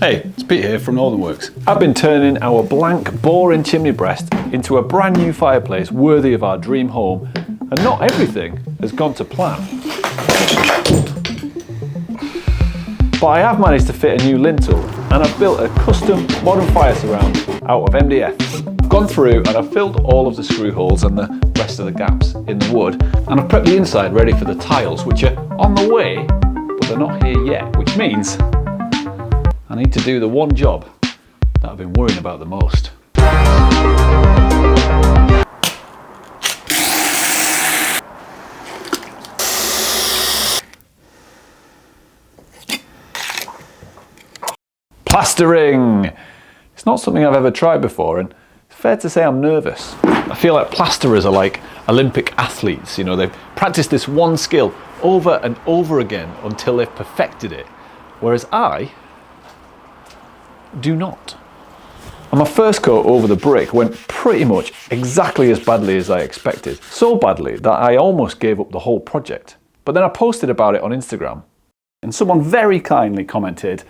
Hey, it's Pete here from Northern Works. I've been turning our blank, boring chimney breast into a brand new fireplace worthy of our dream home, and not everything has gone to plan. But I have managed to fit a new lintel, and I've built a custom modern fire surround out of MDF. I've gone through and I've filled all of the screw holes and the rest of the gaps in the wood, and I've prepped the inside ready for the tiles, which are on the way, but they're not here yet, which means I need to do the one job that I've been worrying about the most. Plastering! It's not something I've ever tried before, and it's fair to say I'm nervous. I feel like plasterers are like Olympic athletes, you know, they've practiced this one skill over and over again until they've perfected it, whereas I do not. And my first coat over the brick went pretty much exactly as badly as I expected. So badly that I almost gave up the whole project. But then I posted about it on Instagram, and someone very kindly commented,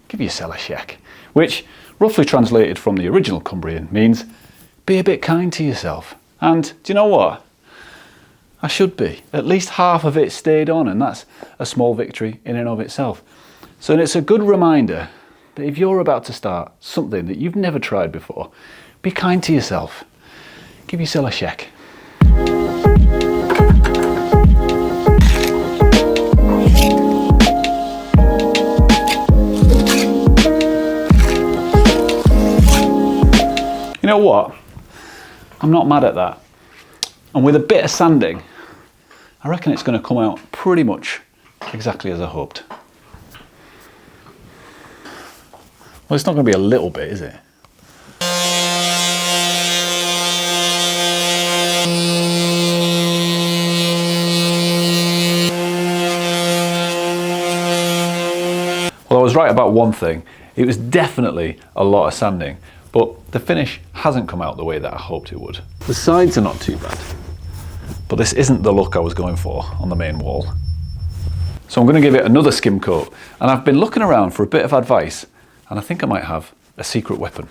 "Give yourself a shake," which, roughly translated from the original Cumbrian, means be a bit kind to yourself. And do you know what? I should be. At least half of it stayed on, and that's a small victory in and of itself. So it's a good reminder that if you're about to start something that you've never tried before, be kind to yourself. Give yourself a shake. You know what? I'm not mad at that. And with a bit of sanding, I reckon it's going to come out pretty much exactly as I hoped. Well, it's not going to be a little bit, is it? Well, I was right about one thing. It was definitely a lot of sanding, but the finish hasn't come out the way that I hoped it would. The sides are not too bad, but this isn't the look I was going for on the main wall. So I'm going to give it another skim coat, and I've been looking around for a bit of advice, and I think I might have a secret weapon.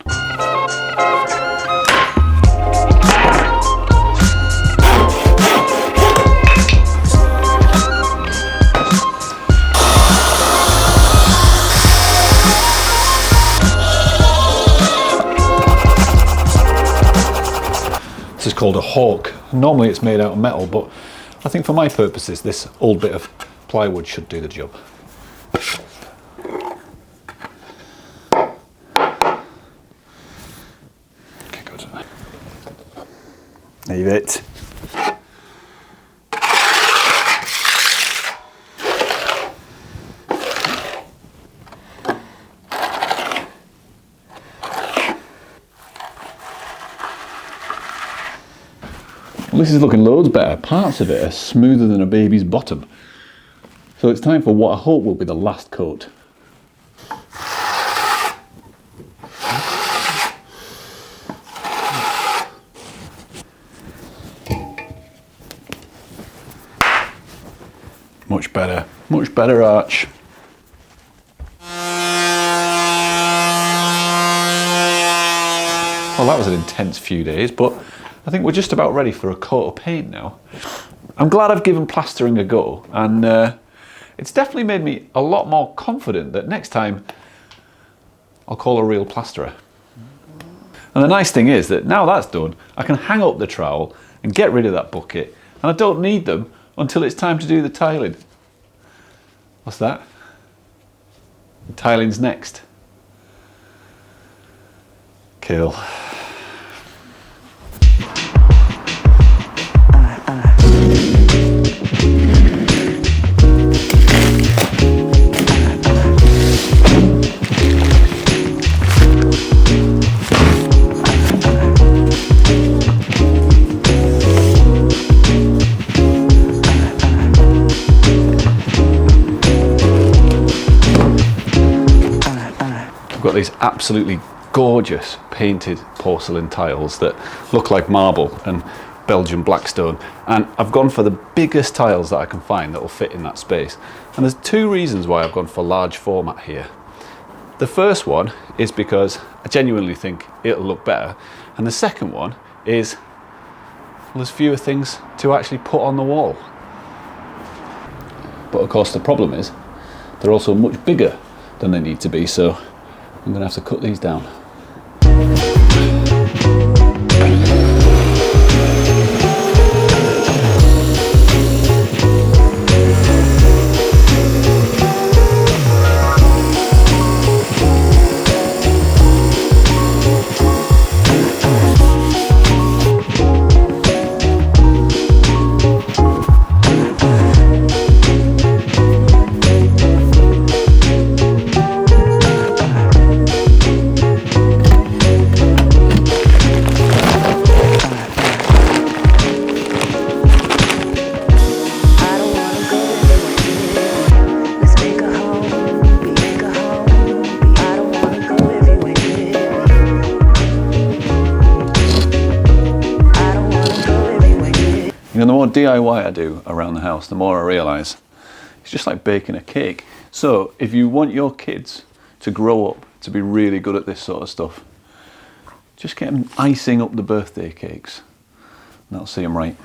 This is called a hawk. Normally it's made out of metal, but I think for my purposes this old bit of plywood should do the job. Leave it. Well, this is looking loads better. Parts of it are smoother than a baby's bottom. So it's time for what I hope will be the last coat. Much better arch. Well, that was an intense few days, but I think we're just about ready for a coat of paint now. I'm glad I've given plastering a go, and it's definitely made me a lot more confident that next time I'll call a real plasterer. And the nice thing is that now that's done, I can hang up the trowel and get rid of that bucket, and I don't need them until it's time to do the tiling. What's that? The tiling's next. Cool. Got these absolutely gorgeous painted porcelain tiles that look like marble and Belgian blackstone, and I've gone for the biggest tiles that I can find that will fit in that space. And there's two reasons why I've gone for large format here. The first one is because I genuinely think it'll look better, and the second one is, well, there's fewer things to actually put on the wall. But of course the problem is they're also much bigger than they need to be, so I'm going to have to cut these down. The more DIY I do around the house, the more I realise it's just like baking a cake. So if you want your kids to grow up to be really good at this sort of stuff, just get them icing up the birthday cakes and that'll see them right.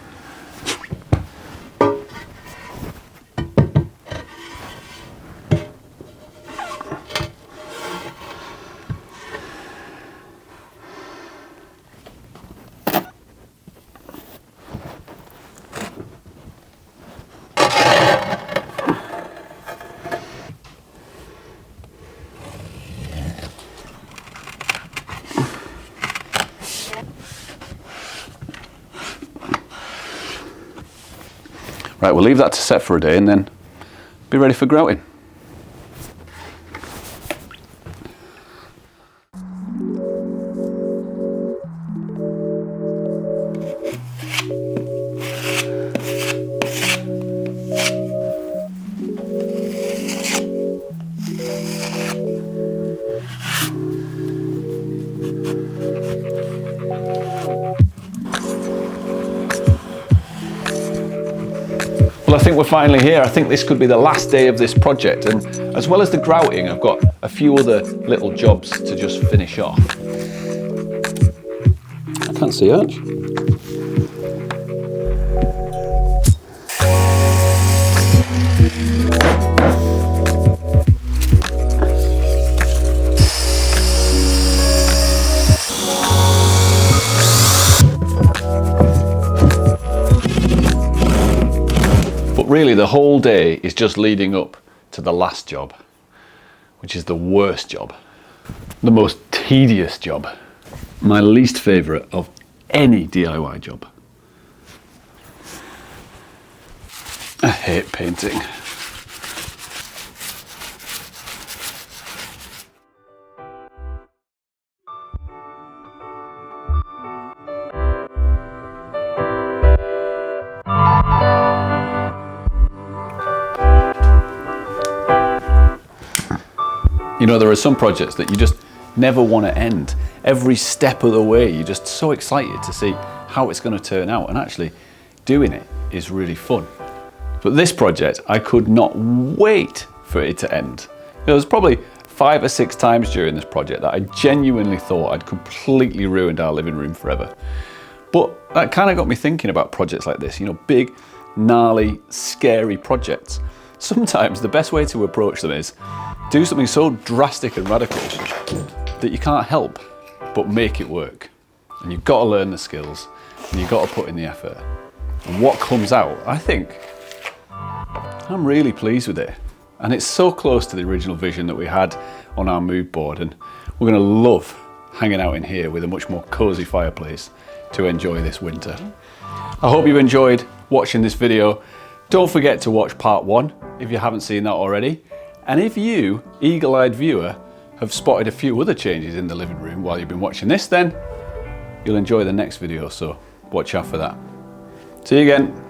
Right, we'll leave that to set for a day and then be ready for grouting. Well, I think we're finally here. I think this could be the last day of this project, and as well as the grouting, I've got a few other little jobs to just finish off. I can't see much. Really, the whole day is just leading up to the last job, which is the worst job, the most tedious job, my least favourite of any DIY job. I hate painting. You know, there are some projects that you just never want to end. Every step of the way, you're just so excited to see how it's going to turn out, and actually doing it is really fun. But this project, I could not wait for it to end. There was probably 5 or 6 times during this project that I genuinely thought I'd completely ruined our living room forever. But that kind of got me thinking about projects like this, you know, big, gnarly, scary projects. Sometimes the best way to approach them is do something so drastic and radical that you can't help but make it work. And you've got to learn the skills, and you've got to put in the effort. And what comes out, I think, I'm really pleased with it. And it's so close to the original vision that we had on our mood board, and we're going to love hanging out in here with a much more cosy fireplace to enjoy this winter. I hope you've enjoyed watching this video. Don't forget to watch part 1 if you haven't seen that already. And if you, eagle-eyed viewer, have spotted a few other changes in the living room while you've been watching this, then you'll enjoy the next video, so watch out for that. See you again.